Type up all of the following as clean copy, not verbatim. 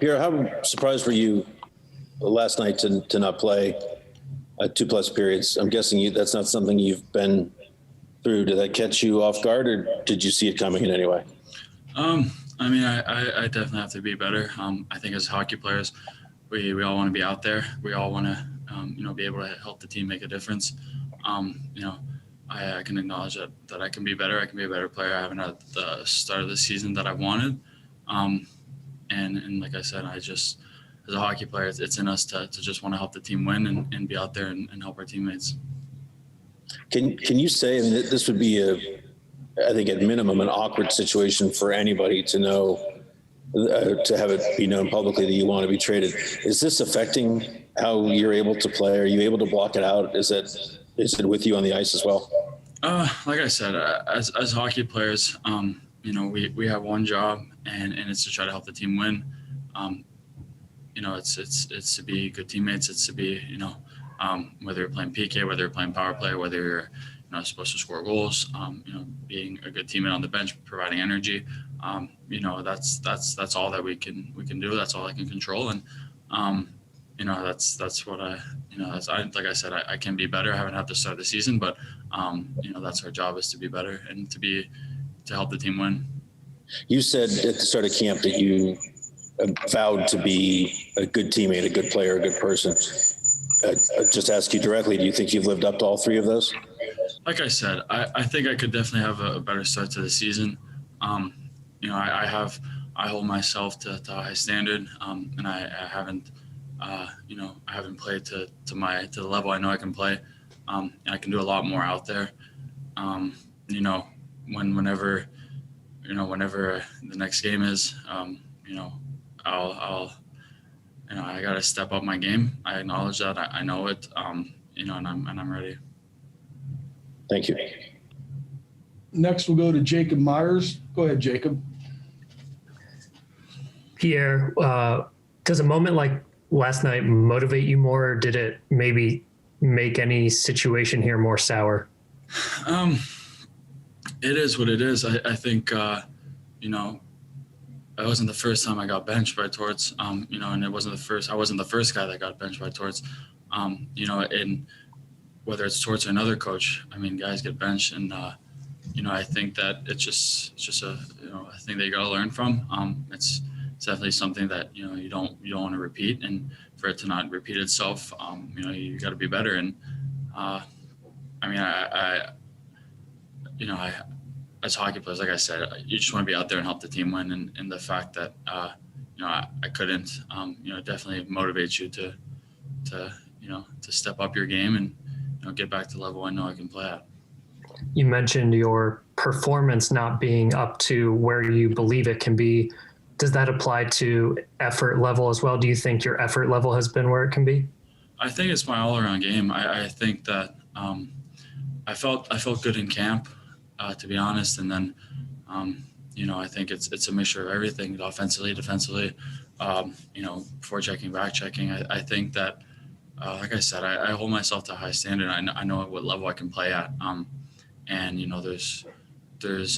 Pierre, how surprised were you last night to not play 2+ periods? I'm guessing that's not something you've been through. Did that catch you off guard, or did you see it coming in any way? I mean, I definitely have to be better. I think as hockey players, we all want to be out there. We all want to, be able to help the team make a difference. I can acknowledge that I can be better. I can be a better player. I haven't had the start of the season that I wanted. And like I said, as a hockey player, it's in us to just want to help the team win and be out there and help our teammates. Can you say, and this would be I think at minimum, an awkward situation for anybody to know, to have it be known publicly that you want to be traded. Is this affecting how you're able to play? Are you able to block it out? Is it with you on the ice as well? Like I said, as hockey players, we have one job, and it's to try to help the team win. It's to be good teammates. It's to be, whether you're playing PK, whether you're playing power play, whether you're supposed to score goals, being a good teammate on the bench, providing energy. That's all that we can do. That's all I can control. And, that's what like I said, I can be better. I haven't had to start the season, but, that's our job, is to be better and to help the team win. You said at the start of camp that you vowed to be a good teammate, a good player, a good person. I just ask you directly, do you think you've lived up to all three of those? Like I said, I think I could definitely have a better start to the season. I hold myself to a high standard, and I haven't played to the level I know I can play. And I can do a lot more out there. Whenever the next game is, I got to step up my game. I acknowledge that. I know it. And I'm ready. Thank you. Next, we'll go to Jacob Myers. Go ahead, Jacob. Pierre, does a moment like last night motivate you more, or did it maybe make any situation here more sour? It is what it is. I think, it wasn't the first time I got benched by Torts, and I wasn't the first guy that got benched by Torts, and whether it's Torts or another coach, I mean, guys get benched, and, I think that it's just a thing that you got to learn from. It's definitely something that, you don't want to repeat, and for it to not repeat itself, you got to be better. And, as hockey players, like I said, you just want to be out there and help the team win. And the fact that, I couldn't, definitely motivates you to step up your game and, get back to the level I know I can play at. You mentioned your performance not being up to where you believe it can be. Does that apply to effort level as well? Do you think your effort level has been where it can be? I think it's my all-around game. I think that I felt good in camp, to be honest, and then I think it's a mixture of everything, offensively, defensively, forechecking, backchecking. I think that, like I said, I hold myself to a high standard. I know what level I can play at, and there's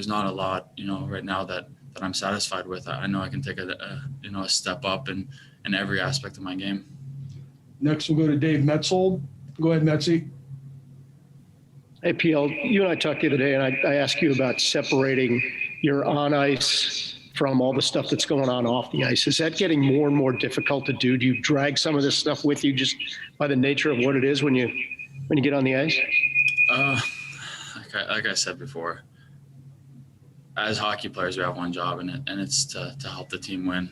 not a lot right now that I'm satisfied with. I know I can take a step up in every aspect of my game. Next, we'll go to Dave Metzold. Go ahead, Metzy. Hey, PL, you and I talked the other day, and I asked you about separating your on ice from all the stuff that's going on off the ice. Is that getting more and more difficult to do? Do you drag some of this stuff with you just by the nature of what it is when you get on the ice? Like I said before, as hockey players, we have one job, and it's to help the team win.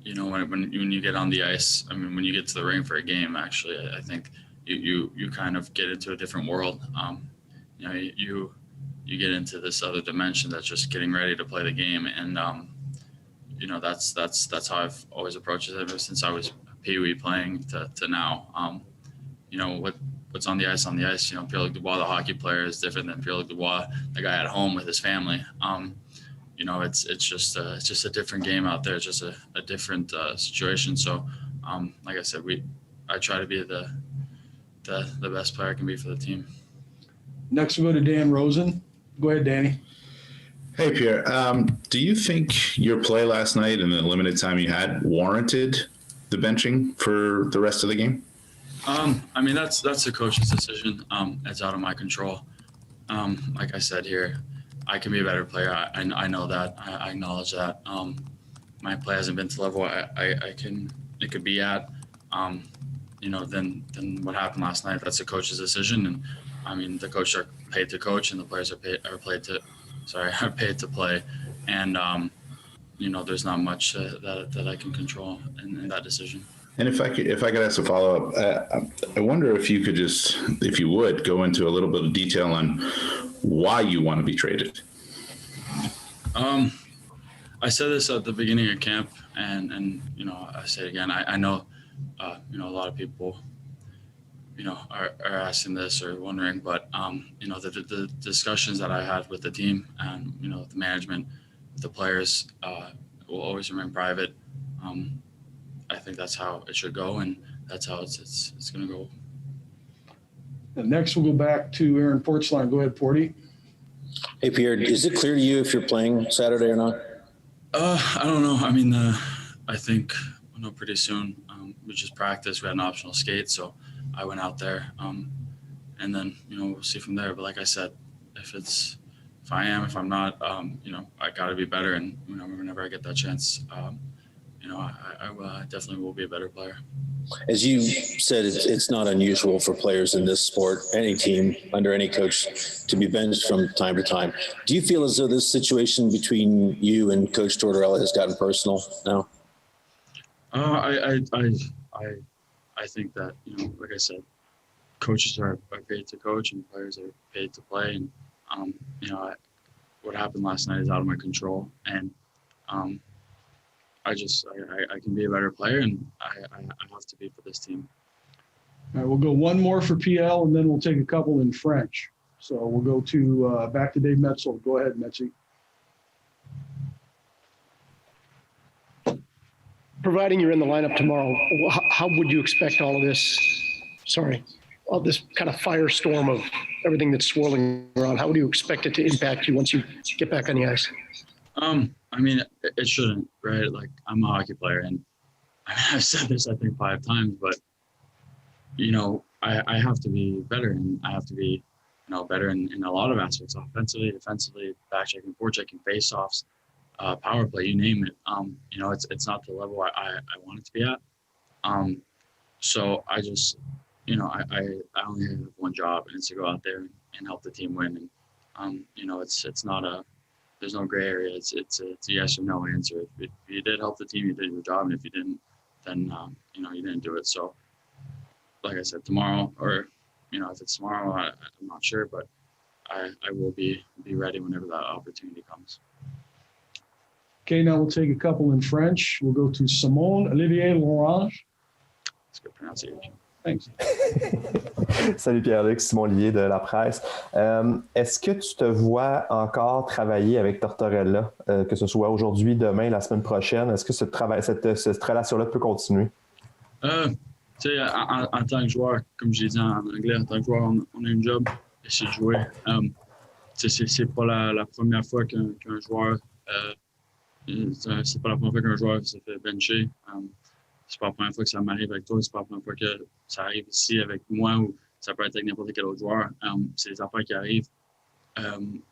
When you get on the ice, I mean, when you get to the ring for a game, actually, I think you kind of get into a different world. You get into this other dimension that's just getting ready to play the game, and that's how I've always approached it ever since I was Pee-wee playing to now. What's on the ice. Pierre-Luc Dubois, the hockey player, is different than Pierre-Luc Dubois, the guy at home with his family. It's just a different game out there. It's just a different situation. So, like I said, I try to be the best player I can be for the team. Next, we'll go to Dan Rosen. Go ahead, Danny. Hey, Pierre. Do you think your play last night and the limited time you had warranted the benching for the rest of the game? I mean, that's the coach's decision. It's out of my control. Like I said here, I can be a better player. I know that. I acknowledge that. My play hasn't been to the level it could be at. Than what happened last night. That's the coach's decision, and I mean, the coaches are paid to coach, and the players are paid to play, and there's not much that I can control in that decision. And if I could ask a follow up, I wonder if you could if you would, go into a little bit of detail on why you want to be traded. I said this at the beginning of camp, and I say it again. I know, a lot of people, are asking this or wondering, but the discussions that I had with the team and the management, the players, will always remain private. I think that's how it should go, and that's how it's going to go. And next, we'll go back to Aaron Portzline. Go ahead, Porty. Hey, Pierre, is it clear to you if you're playing Saturday or not? I don't know. I mean, I think we'll know pretty soon. We just practiced. We had an optional skate, so I went out there, and then we'll see from there. But like I said, if I am, if I'm not, I got to be better. And whenever I get that chance, I definitely will be a better player. As you said, it's not unusual for players in this sport, any team, under any coach, to be benched from time to time. Do you feel as though this situation between you and Coach Tortorella has gotten personal now? I think that, like I said, coaches are paid to coach and players are paid to play. And, what happened last night is out of my control. And I can be a better player, and I have to be for this team. All right, we'll go one more for PL, and then we'll take a couple in French. So we'll go to back to Dave Metzel. Go ahead, Metzi. Providing you're in the lineup tomorrow, how would you expect all this kind of firestorm of everything that's swirling around? How would you expect it to impact you once you get back on the ice? I mean, it shouldn't, right? Like, I'm a hockey player, and I've said this, I think, 5 times, but, I have to be better, and I have to be, better in a lot of aspects, offensively, defensively, back-checking, forechecking, face-offs, power play, you name it. It's not the level I want it to be at. So I just, I only have one job, and it's to go out there and help the team win. And, it's not there's no gray area. It's a yes or no answer. If you did help the team, you did your job. And if you didn't, then, you didn't do it. So like I said, tomorrow, or, if it's tomorrow, I'm not sure, but I will be ready whenever that opportunity comes. Okay, now we'll take a couple in French. We'll go to Simone Olivier Lorange. That's good pronunciation. Thanks. Salut Pierre-Luc, Simon Olivier de La Presse. Est-ce que tu te vois encore travailler avec Tortorella, que ce soit aujourd'hui, demain, la semaine prochaine? Est-ce que cette relation-là peut continuer? Tu sais, en tant que joueur, comme je l'ai dit en anglais, en tant que joueur, on a une job, essayer de jouer. C'est pas la première fois qu'un joueur, c'est pas la première fois qu'un joueur se fait bencher. C'est pas la première fois que ça m'arrive avec toi, c'est pas la première fois que ça arrive ici avec moi, ou ça peut être avec n'importe quel autre joueur. C'est des affaires qui arrivent.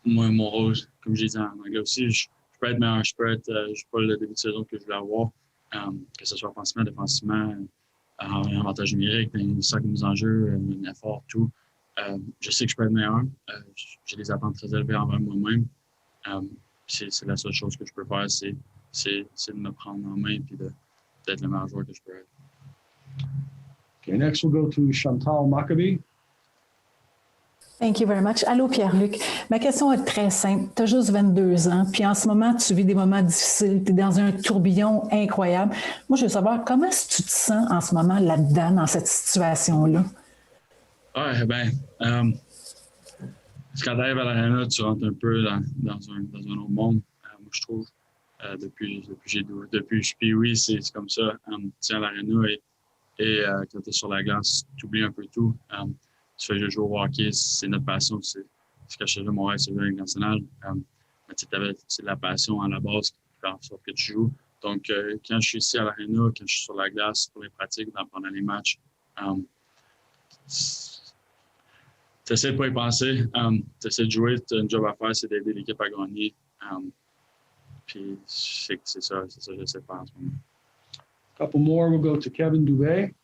Moi, mon rôle, comme je l'ai dit en anglais aussi, je peux être meilleur, je suis pas le début de saison que je voulais avoir, que ce soit offensivement, défensivement, un avantage numérique, une sac de mise en jeu, un effort, tout. Je sais que je peux être meilleur. J'ai des attentes très élevées envers moi-même. C'est la seule chose que je peux faire, c'est de me prendre en main et d'être le meilleur joueur que je peux être. Okay, next we'll go to Chantal Maccabi. Thank you very much. Allô, Pierre-Luc. Ma question est très simple. Tu as juste 22 ans, puis en ce moment, tu vis des moments difficiles. Tu es dans un tourbillon incroyable. Moi, je veux savoir, comment est-ce que tu te sens en ce moment là-dedans, dans cette situation-là? Ouais, quand tu arrives à l'arena, tu rentres un peu dans un autre monde. Moi, je trouve, depuis que je suis Pee-wee, c'est comme ça. Tu es à l'arena et quand tu es sur la glace, tu oublies un peu tout. Tu fais juste jouer au hockey, c'est notre passion, c'est ce que je fais de mon rêve, c'est la Ligue nationale. Mais c'est la passion à la base qui fait en sorte que tu joues. Donc, quand je suis ici à l'aréna, quand je suis sur la glace pour les pratiques, pendant les matchs, tu essaies de pas y penser. Tu essaies de jouer, tu as un job à faire, c'est d'aider l'équipe à gagner. Puis, je sais que c'est ça que j'essaie de faire en ce moment. Couple more, we'll go to Kevin Dubé.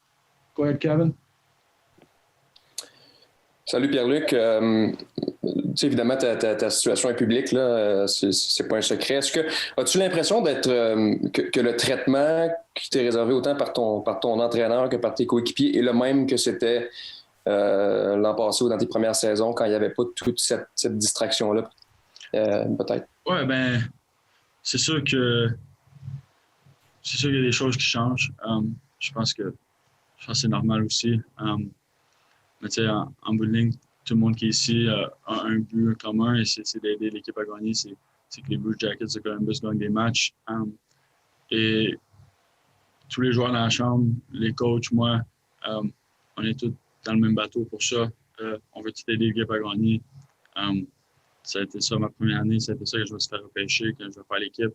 Go ahead, Kevin. Salut Pierre-Luc. Tu sais, évidemment, ta situation est publique, là, c'est pas un secret. As-tu l'impression d'être que le traitement qui t'est réservé autant par ton entraîneur que par tes coéquipiers est le même que c'était l'an passé ou dans tes premières saisons quand il n'y avait pas toute cette distraction-là, peut-être? Ouais, ben, c'est sûr qu'il y a des choses qui changent. Je pense que c'est normal aussi. Mais tu sais, en bout de ligne, tout le monde qui est ici a un but commun et c'est d'aider l'équipe à gagner. C'est que les Blue Jackets de Columbus gagnent des matchs. Et tous les joueurs dans la chambre, les coachs, moi, on est tous dans le même bateau pour ça. On veut tout aider l'équipe à gagner. Ça a été ça ma première année, ça a été ça que je vais se faire repêcher, que je vais faire l'équipe.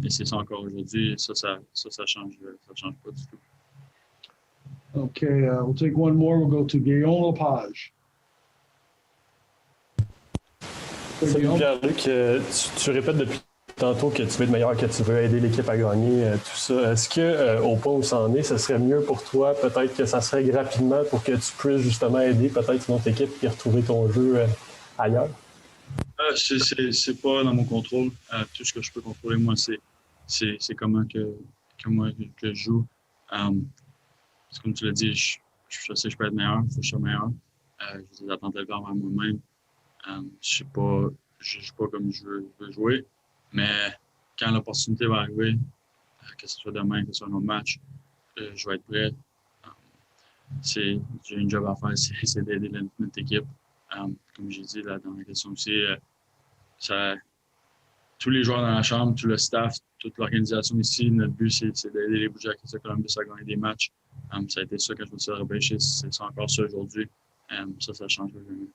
Et c'est ça encore aujourd'hui. Ça change pas du tout. Okay, we'll take one more. We'll go to Guillaume Lepage. Salut Pierre-Luc, tu répètes depuis tantôt que tu veux être meilleur, que tu veux aider l'équipe à gagner, tout ça. Est-ce que au point où ça en est, ce serait mieux pour toi, peut-être que ça serait rapidement pour que tu puisses justement aider peut-être une autre équipe et retrouver ton jeu ailleurs? C'est pas dans mon contrôle. Tout ce que je peux contrôler, moi, c'est comment que je joue. Comme tu l'as dit, je sais que je peux être meilleur, il faut que je sois meilleur. J'ai des attentes élevées envers moi-même. Je joue pas comme je veux jouer, mais quand l'opportunité va arriver, que ce soit demain, que ce soit un autre match, je vais être prêt. J'ai un job à faire, c'est d'aider notre équipe. Comme j'ai dit là, dans la question aussi, tous les joueurs dans la chambre, tout le staff, toute l'organisation ici, notre but, c'est d'aider les Blue Jackets de Columbus à gagner des matchs. Ça a été ça quand je me suis repêché, c'est encore ça aujourd'hui. Ça change jamais.